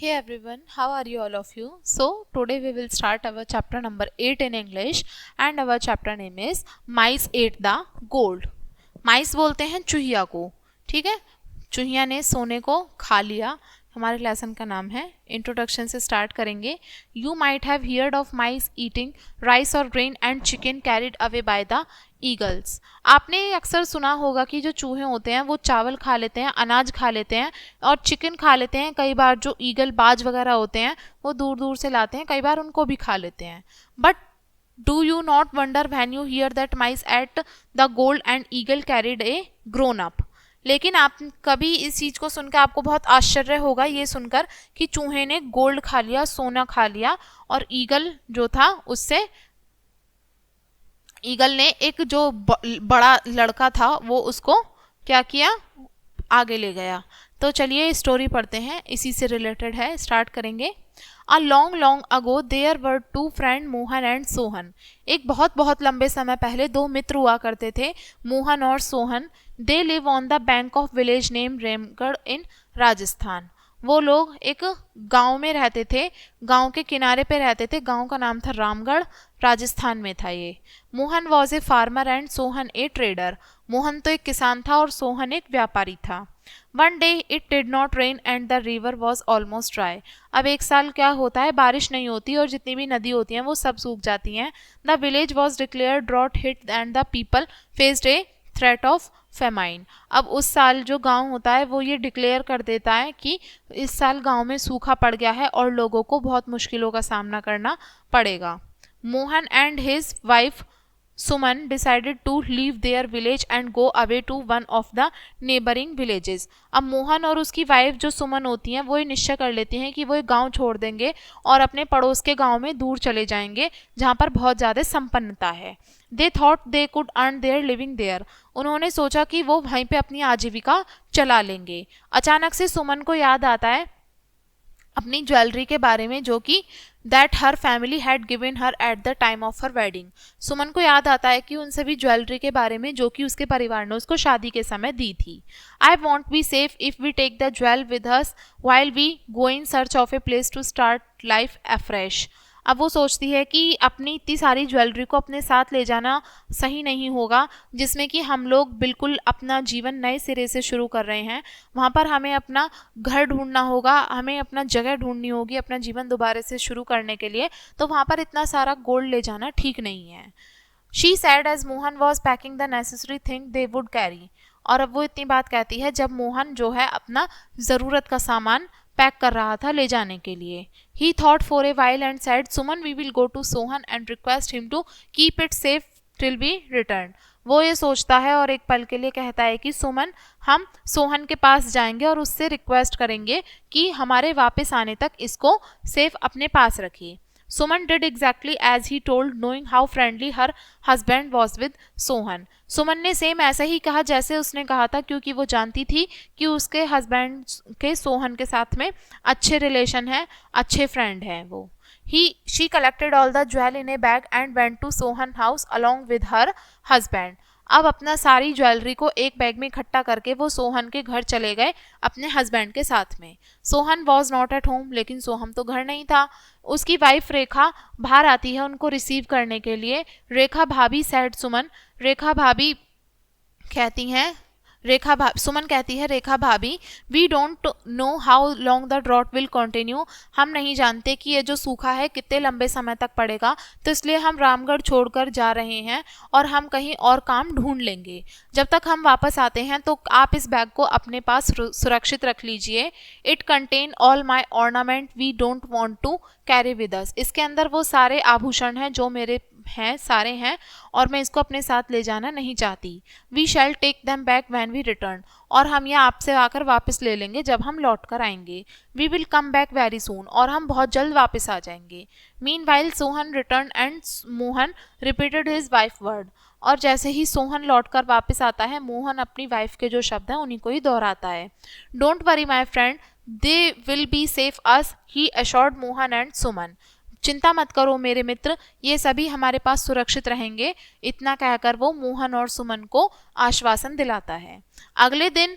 Hey everyone, how are you all of you? So today we will start our chapter number 8 in English and our chapter name is Mice ate the gold. Mice बोलते हैं चूहिया को, ठीक है। चूहिया ने सोने को खा लिया। हमारे लेसन का नाम है। इंट्रोडक्शन से स्टार्ट करेंगे। You might have heard of mice eating rice और grain and chicken carried away by the eagles. आपने अक्सर सुना होगा कि जो चूहे होते हैं वो चावल खा लेते हैं, अनाज खा लेते हैं और चिकन खा लेते हैं। कई बार जो ईगल बाज वगैरह होते हैं वो दूर दूर से लाते हैं, कई बार उनको भी खा लेते हैं। But do you not wonder when you here that mice at the gold and eagle carried A grown up. लेकिन आप कभी इस चीज़ को सुनकर आपको बहुत आश्चर्य होगा ये सुनकर कि चूहे ने गोल्ड खा लिया, सोना खा लिया और ईगल जो था उससे ईगल ने एक जो बड़ा लड़का था वो उसको क्या किया, आगे ले गया। तो चलिए स्टोरी पढ़ते हैं, इसी से रिलेटेड है। स्टार्ट करेंगे। A long long ago there were two friend Mohan and Sohan. एक बहुत बहुत लंबे समय पहले दो मित्र हुआ करते थे, मोहन और Sohan. They live on the bank of village name Ramgarh in Rajasthan. वो लोग एक गांव में रहते थे, गांव के किनारे पे रहते थे। गांव का नाम था रामगढ़, राजस्थान में था ये। Mohan was a farmer and Sohan A trader. Mohan तो एक किसान था और सोहन एक व्यापारी था। One day it did not rain and the river was almost dry. अब एक साल क्या होता है, बारिश नहीं होती और जितनी भी नदी होती हैं वो सब सूख जाती हैं। The village was declare drought hit and the people faced a threat of famine. अब उस साल जो गांव होता है वो ये डिक्लेयर कर देता है कि इस साल गांव में सूखा पड़ गया है और लोगों को बहुत मुश्किलों का सामना करना पड़ेगा। Mohan and his wife Suman decided to leave their village and go away to one of the neighboring villages. अब मोहन और उसकी वाइफ जो सुमन होती हैं वो ये निश्चय कर लेती हैं कि वो एक गांव छोड़ देंगे और अपने पड़ोस के गांव में दूर चले जाएंगे जहां पर बहुत ज़्यादा संपन्नता है। They thought they could earn their living there. उन्होंने सोचा कि वो वहीं पे अपनी आजीविका चला लेंगे। अचानक से सुमन को याद आता है अपनी ज्वेलरी के बारे में जो कि that her family had given her at the time of her wedding. Suman को याद आता है कि उन सभी ज्वेलरी के बारे में जो कि उसके परिवार ने उसको शादी के समय दी थी। I won't be safe if we take the jewel with us while we go in search of a place to start life afresh. अब वो सोचती है कि अपनी इतनी सारी ज्वेलरी को अपने साथ ले जाना सही नहीं होगा जिसमें कि हम लोग बिल्कुल अपना जीवन नए सिरे से शुरू कर रहे हैं। वहाँ पर हमें अपना घर ढूंढना होगा, हमें अपना जगह ढूंढनी होगी अपना जीवन दोबारा से शुरू करने के लिए। तो वहाँ पर इतना सारा गोल्ड ले जाना ठीक नहीं है। She said as Mohan was packing the necessary thing they would carry. और अब वो इतनी बात कहती है जब मोहन जो है अपना ज़रूरत का सामान पैक कर रहा था ले जाने के लिए। He thought for a while and said, Suman, we will go to Sohan and request him to keep it safe till we return. वो ये सोचता है और एक पल के लिए कहता है कि सुमन, हम सोहन के पास जाएंगे और उससे रिक्वेस्ट करेंगे कि हमारे वापस आने तक इसको सेफ अपने पास रखिए। Suman did exactly as he told knowing how friendly her husband was with Sohan. Suman ने सेम ऐसे ही कहा जैसे उसने कहा था क्योंकि वो जानती थी कि उसके हस्बैंड के सोहन के साथ में अच्छे रिलेशन है, अच्छे फ्रेंड हैं वो। She collected all the jewel in a bag and went to Sohan house along with her husband. अब अपना सारी ज्वेलरी को एक बैग में इकट्ठा करके वो सोहन के घर चले गए अपने हस्बैंड के साथ में। Sohan was not at home, लेकिन सोहम तो घर नहीं था। उसकी वाइफ रेखा बाहर आती है उनको रिसीव करने के लिए। रेखा भाभी सैड सुमन। रेखा भाभी कहती हैं सुमन कहती है रेखा भाभी, we don't know how long the drought will continue. हम नहीं जानते कि ये जो सूखा है कितने लंबे समय तक पड़ेगा, तो इसलिए हम रामगढ़ छोड़कर जा रहे हैं और हम कहीं और काम ढूंढ लेंगे। जब तक हम वापस आते हैं तो आप इस बैग को अपने पास सुरक्षित रख लीजिए। It contain all my ornament we don't want to carry with us. इसके अंदर वो सारे आभूषण हैं जो मेरे हैं, सारे हैं और मैं इसको अपने साथ ले जाना नहीं चाहती। We shall take them back when we return. और हम यह आपसे आकर वापस ले लेंगे जब हम लौट कर आएंगे। We will come back very soon. और हम बहुत जल्द वापस आ जाएंगे। Meanwhile Sohan return and Mohan repeated his wife word. और जैसे ही सोहन लौट कर वापस आता है मोहन अपनी वाइफ के जो शब्द हैं उन्हीं को ही दोहराता है। Don't worry my friend, they will be safe as, he assured Mohan and Suman. चिंता मत करो मेरे मित्र, ये सभी हमारे पास सुरक्षित रहेंगे। इतना कहकर वो मोहन और सुमन को आश्वासन दिलाता है। अगले दिन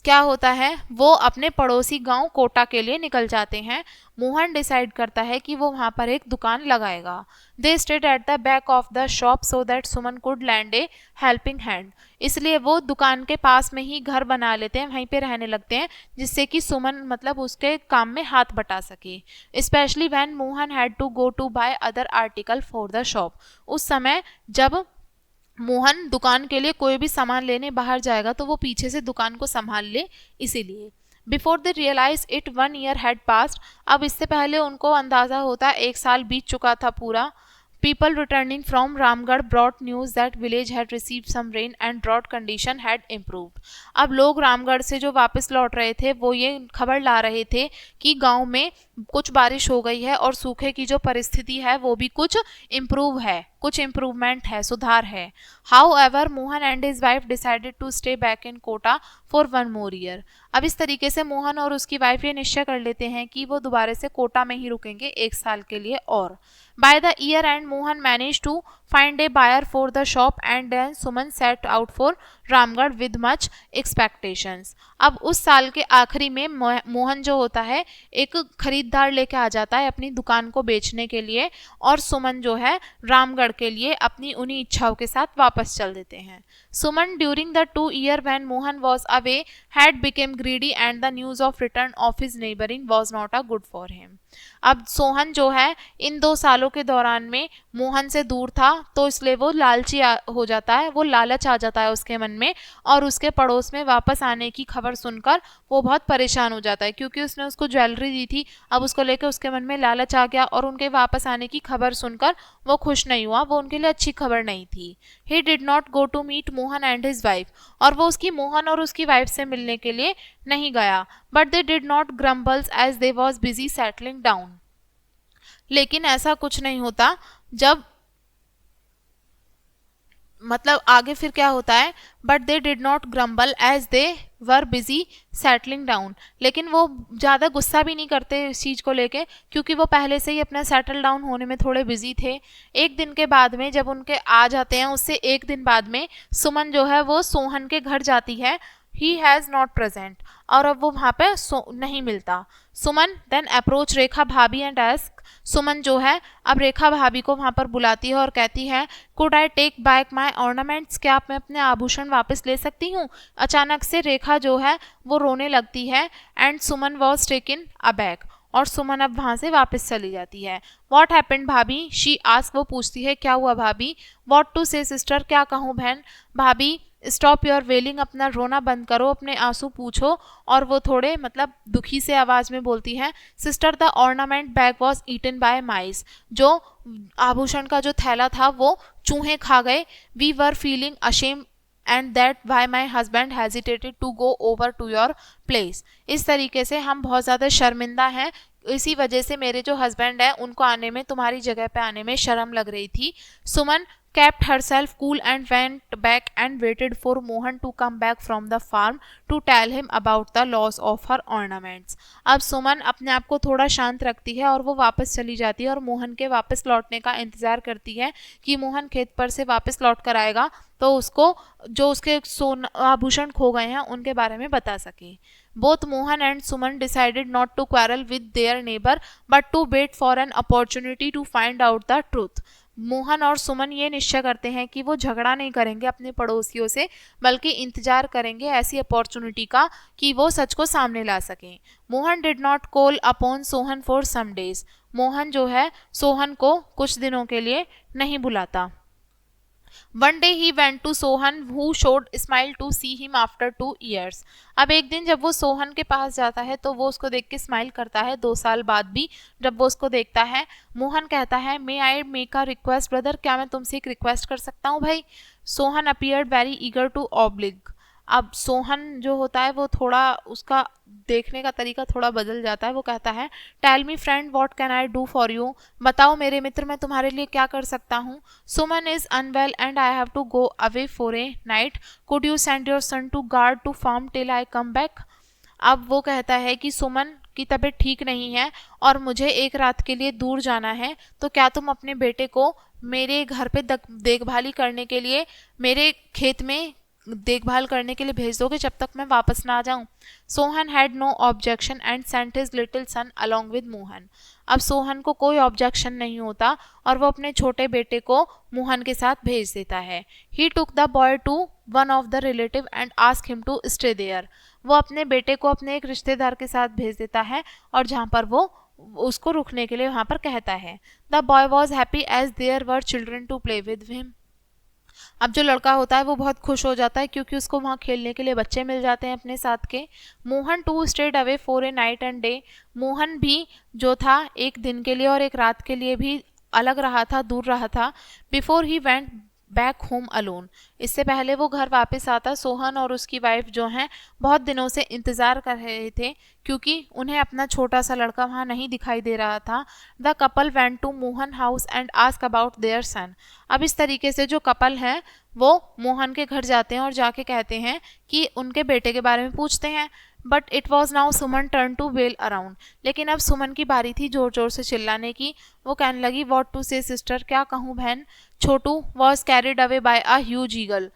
क्या होता है, वो अपने पड़ोसी गांव कोटा के लिए निकल जाते हैं। मोहन डिसाइड करता है कि वो वहां पर एक दुकान लगाएगा। They stayed at the back of the shop so that Suman could land A helping hand. इसलिए वो दुकान के पास में ही घर बना लेते हैं, वहीं पे रहने लगते हैं, जिससे कि सुमन मतलब उसके काम में हाथ बटा सके। Specially when Mohan had to go to buy other article for the shop. उस समय जब मोहन दुकान के लिए कोई भी सामान लेने बाहर जाएगा तो वो पीछे से दुकान को संभाल ले, इसीलिए। Before they realise it 1 year had passed. अब इससे पहले उनको अंदाजा होता है 1 साल बीत चुका था पूरा। People returning from Ramgarh brought news that village had received some rain and drought condition had improved। अब लोग रामगढ़ से जो वापस लौट रहे थे वो ये खबर ला रहे थे कि गांव में कुछ बारिश हो गई है और सूखे की जो परिस्थिति है वो भी कुछ इम्प्रूव है, कुछ इम्प्रूवमेंट है, सुधार है। However, Mohan and his wife decided to stay back in Kota for 1 more year। अब इस तरीके से मोहन और उसकी वाइफ ये निश्चय कर लेते हैं कि वो दोबारा से कोटा में ही रुकेंगे 1 साल के लिए और। By the year end, Mohan managed to find a buyer for the shop and then Suman set out for Ramgarh with much expectations। अब उस साल के आखिरी में मोहन जो होता है एक खरीदार लेके आ जाता है अपनी दुकान को बेचने के लिए, और सुमन जो है रामगढ़ के लिए अपनी उन्हीं इच्छाओं के साथ वापस चल देते हैं। Suman during the 2 year when Mohan was away had become greedy and the news of return of his neighboring was not a good for him। अब सोहन जो है इन 2 सालों के दौरान में मोहन से दूर था, तो इसलिए वो लालची हो जाता है, वो लालच आ जाता है उसके मन में, और उसके पड़ोस में वापस आने की खबर सुनकर वो बहुत परेशान हो जाता है, क्योंकि उसने उसको ज्वेलरी दी थी। अब उसको लेकर उसके मन में लालच आ गया और उनके वापस आने की खबर सुनकर वो खुश नहीं हुआ, वो उनके लिए अच्छी खबर नहीं थी। He did not go to meet Mohan and his wife. और वो उसकी मोहन और उसकी वाइफ से मिलने के लिए नहीं गया। But they did not grumbles as they was busy settling down. लेकिन ऐसा कुछ नहीं होता जब मतलब आगे फिर क्या होता है, but they did not grumble as they were busy settling down. लेकिन वो ज़्यादा गुस्सा भी नहीं करते इस चीज़ को लेके, क्योंकि वो पहले से ही अपना सेटल डाउन होने में थोड़े बिजी थे। एक दिन के बाद में जब उनके आ जाते हैं, उससे एक दिन बाद में सुमन जो है वो सोहन के घर जाती है। ही हैज़ नॉट प्रेजेंट, और अब वो वहाँ पे नहीं मिलता। सुमन देन अप्रोच रेखा भाभी एंड आस्क। सुमन जो है अब रेखा भाभी को वहाँ पर बुलाती है और कहती है, could I take back my ornaments, क्या आप मैं अपने आभूषण वापस ले सकती हूँ। अचानक से रेखा जो है वो रोने लगती है and Suman was taken aback, और सुमन अब वहाँ से वापस चली जाती है। वॉट हैपेंड भाभी, शी आस्क, वो पूछती है क्या हुआ भाभी। वॉट टू से सिस्टर, क्या कहूँ बहन। भाभी स्टॉप योर वेलिंग, अपना रोना बंद करो, अपने आंसू पूछो। और वो थोड़े मतलब दुखी से आवाज में बोलती है, sister the ornament bag was eaten by mice, जो आभूषण का जो थैला था वो चूहे खा गए। We were feeling ashamed and that why my husband hesitated to go over to your place. इस तरीके से हम बहुत ज़्यादा शर्मिंदा हैं, इसी वजह से मेरे जो हस्बैंड है उनको आने में, तुम्हारी जगह पे आने में शर्म लग रही थी। सुमन kept herself cool and went back and waited for Mohan to come back from the farm to tell him about the loss of her ornaments। अब सुमन अपने आप को थोड़ा शांत रखती है और वो वापस चली जाती है और मोहन के वापस लौटने का इंतज़ार करती है कि मोहन खेत पर से वापस लौट कर आएगा तो उसको जो उसके आभूषण खो गए हैं उनके बारे में बता सके। Both Mohan and Suman decided not to quarrel with their neighbor but to wait for an opportunity to find out the truth। Mohan और सुमन ये निश्चय करते हैं कि वो झगड़ा नहीं करेंगे अपने पड़ोसियों से, बल्कि इंतजार करेंगे ऐसी अपॉर्चुनिटी का कि वो सच को सामने ला सकें। Mohan did not call upon Sohan for some days. Mohan जो है सोहन को कुछ दिनों के लिए नहीं बुलाता। One day he went to Sohan who showed smile to see him after 2 years। अब एक दिन जब वो सोहन के पास जाता है तो वो उसको देख के स्माइल करता है 2 साल बाद भी जब वो उसको देखता है। मोहन कहता है, may I make a request brother, क्या मैं तुमसे एक रिक्वेस्ट कर सकता हूँ भाई। Sohan appeared very eager to oblige. अब सोहन जो होता है वो थोड़ा उसका देखने का तरीका थोड़ा बदल जाता है। वो कहता है, tell me friend what can I do for you, बताओ मेरे मित्र मैं तुम्हारे लिए क्या कर सकता हूँ। Suman is unwell and I have to go away for a night, could you send your son to guard to farm till I come back. अब वो कहता है कि सुमन की तबीयत ठीक नहीं है और मुझे एक रात के लिए दूर जाना है, तो क्या तुम अपने बेटे को मेरे घर पे देखभाली करने के लिए मेरे खेत में देखभाल करने के लिए भेज दोगे जब तक मैं वापस ना आ जाऊं। Sohan had no objection and sent his little son along with Mohan. अब सोहन को कोई ऑब्जेक्शन नहीं होता और वो अपने छोटे बेटे को मोहन के साथ भेज देता है। He took the boy to one of the relative and ask him to stay there. वो अपने बेटे को अपने एक रिश्तेदार के साथ भेज देता है और जहाँ पर वो उसको रुकने के लिए वहाँ पर कहता है। The boy was happy as there were children to play with him. अब जो लड़का होता है वो बहुत खुश हो जाता है क्योंकि उसको वहाँ खेलने के लिए बच्चे मिल जाते हैं अपने साथ के। Mohan too stayed away for a night and day. Mohan भी जो था एक दिन के लिए और एक रात के लिए भी अलग रहा था, दूर रहा था। Before he went back home alone. इससे पहले वो घर वापस आता, सोहन और उसकी वाइफ जो हैं बहुत दिनों से इंतज़ार कर रहे थे क्योंकि उन्हें अपना छोटा सा लड़का वहाँ नहीं दिखाई दे रहा था। The couple went to Mohan house and ask about their son. अब इस तरीके से जो कपल हैं वो मोहन के घर जाते हैं और जाके कहते हैं कि उनके बेटे के बारे में पूछते हैं। But it was now Suman turn to wail around. लेकिन अब सुमन की बारी थी जोर जोर से चिल्लाने की। वो कहने लगी, वॉट टू से सिस्टर, क्या कहूँ बहन। Chhotu was carried away by a huge eagle.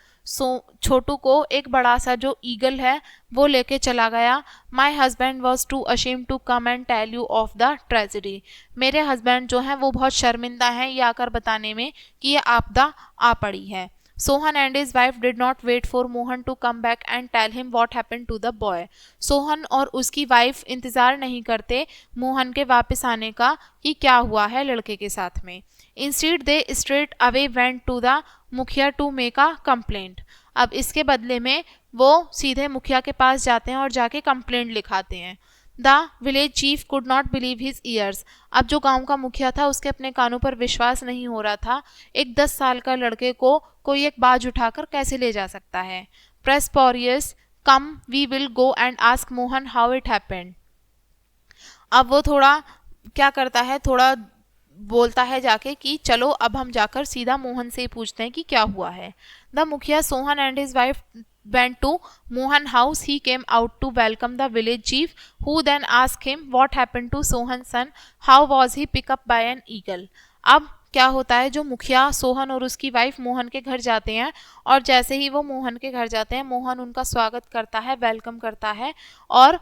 Chhotu को एक बड़ा सा जो ईगल है वो लेके चला गया। My husband was too ashamed to come and tell you of the tragedy. मेरे हस्बैंड जो हैं वो बहुत शर्मिंदा हैं ये आकर बताने में कि ये आपदा आ पड़ी है। Sohan and his wife did not wait for Mohan to come back and tell him what happened to the boy. Sohan और उसकी वाइफ इंतज़ार नहीं करते मोहन के वापस आने का कि क्या हुआ है लड़के के साथ में। Instead they straight away went to the मुखिया to make a complaint. अब इसके बदले में वो सीधे मुखिया के पास जाते हैं और जाके कंप्लेंट लिखाते हैं। The village chief could not believe his years. अब जो गांव का मुखिया था उसके अपने कानों पर विश्वास नहीं हो रहा था। एक 10 साल का लड़के को कोई एक बाज उठाकर कैसे ले जा सकता है। प्रेस्पोरियस come we will go and ask Mohan how it happened. अब वो थोड़ा क्या करता है, थोड़ा बोलता है जाके कि चलो अब हम जाकर सीधा मोहन से ही पूछते हैं कि क्या हुआ है। द मुखिया Sohan and his wife went to Mohan house. He came out to welcome the village chief, who then asked him what happened to Sohan's son. How was he picked up by an eagle? अब क्या होता है, जो मुखिया सोहन और उसकी wife Mohan के घर जाते हैं और जैसे ही वो मोहन के घर जाते हैं मोहन उनका स्वागत करता है, वेलकम करता है और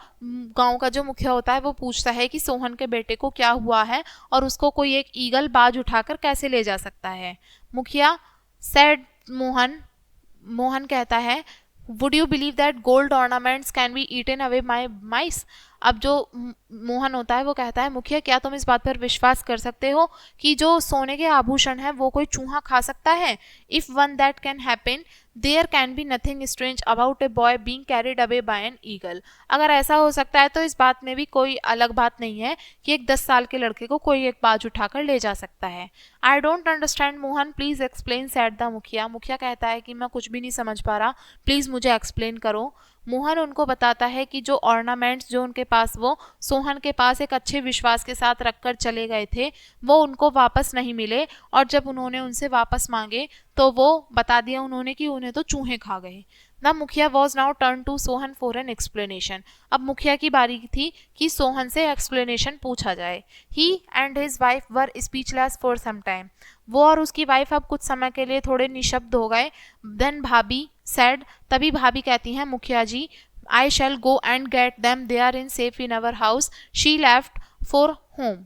गांव का जो मुखिया होता है वो पूछता है कि सोहन के बेटे को क्या हुआ है और उसको कोई एक ईगल बाज उठाकर कैसे ले जा सकता है। मुखिया सेड मोहन कहता है, would you believe that gold ornaments can be eaten away my mice. अब जो मोहन होता है वो कहता है, मुखिया क्या तुम इस बात पर विश्वास कर सकते हो कि जो सोने के आभूषण है वो कोई चूहा खा सकता है। If one that can happen there can be nothing strange about a boy being carried away by an eagle. अगर ऐसा हो सकता है तो इस बात में भी कोई अलग बात नहीं है कि एक 10 साल के लड़के को कोई एक बाज उठाकर ले जा सकता है। I don't understand Mohan, please explain sad the मुखिया। मुखिया कहता है कि मैं कुछ भी नहीं समझ पा रहा, प्लीज मुझे एक्सप्लेन करो। मोहन उनको बताता है कि जो ऑर्नामेंट्स जो उनके पास वो सोहन के पास एक अच्छे विश्वास के साथ रखकर चले गए थे वो उनको वापस नहीं मिले और जब उन्होंने उनसे वापस मांगे तो वो बता दिया उन्होंने कि उन्हें तो चूहे खा गए। The mukhiya was now turn to Sohan for an explanation. अब मुखिया की बारी थी कि सोहन से एक्सप्लेनेशन पूछा जाए। He and his wife were speechless for some time. वो और उसकी वाइफ अब कुछ समय के लिए थोड़े निशब्द हो गए। देन भाभी सेड, तभी भाभी कहती हैं, मुखिया ji I shall go and get them, they are in safe in our house. She left for home.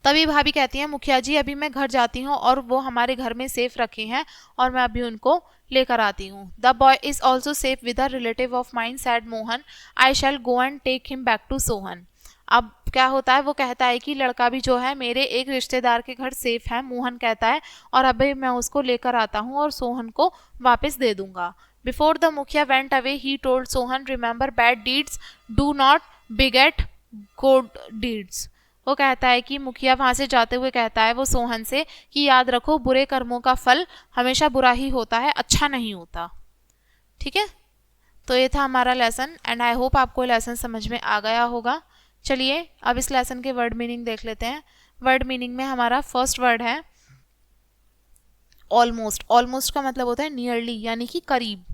तभी भाभी कहती हैं, मुखिया जी अभी मैं घर जाती हूँ और वो हमारे घर में सेफ रखे हैं और मैं अभी उनको लेकर आती हूँ। The boy is also safe with a relative of mine said Mohan, I shall go and take him back to Sohan. अब क्या होता है, वो कहता है कि लड़का भी जो है मेरे एक रिश्तेदार के घर सेफ है, मोहन कहता है, और अभी मैं उसको लेकर आता हूँ और सोहन को वापस दे दूंगा। बिफोर द मुखिया went away he told Sohan, remember bad deeds do not बिगेट good deeds. वो कहता है कि मुखिया वहाँ से जाते हुए कहता है वो सोहन से कि याद रखो बुरे कर्मों का फल हमेशा बुरा ही होता है, अच्छा नहीं होता। ठीक है, तो ये था हमारा लेसन एंड आई होप आपको लेसन समझ में आ गया होगा। चलिए अब इस लेसन के वर्ड मीनिंग देख लेते हैं। वर्ड मीनिंग में हमारा फर्स्ट वर्ड है ऑलमोस्ट। ऑलमोस्ट का मतलब होता है नियरली यानी कि करीब।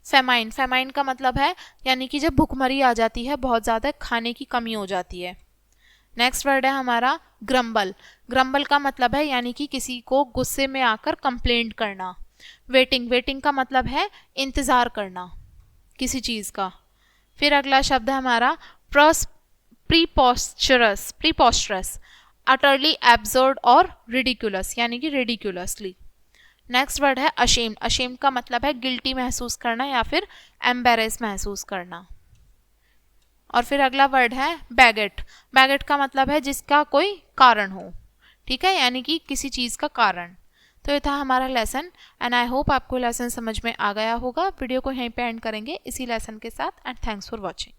फेमाइन, फेमाइन का मतलब है यानी कि जब भुखमरी आ जाती है, बहुत ज़्यादा खाने की कमी हो जाती है। नेक्स्ट वर्ड है हमारा ग्रम्बल। ग्रम्बल का मतलब है यानी कि किसी को गुस्से में आकर कंप्लेंट करना। वेटिंग, वेटिंग का मतलब है इंतज़ार करना किसी चीज़ का। फिर अगला शब्द है हमारा प्रीपोस्चरस, प्रीपोस्चरस, अटरली एब्सर्ड और रिडिकुलस, यानी कि रिडिकुलसली। नेक्स्ट वर्ड है अशेम्ड, अशेम्ड का मतलब है गिल्टी महसूस करना या फिर एम्बेरेस महसूस करना। और फिर अगला वर्ड है बैगेट, बैगेट का मतलब है जिसका कोई कारण हो, ठीक है, यानी कि किसी चीज़ का कारण। तो ये था हमारा लेसन एंड आई होप आपको लेसन समझ में आ गया होगा। वीडियो को यहीं पे एंड करेंगे इसी लेसन के साथ एंड थैंक्स फॉर वॉचिंग।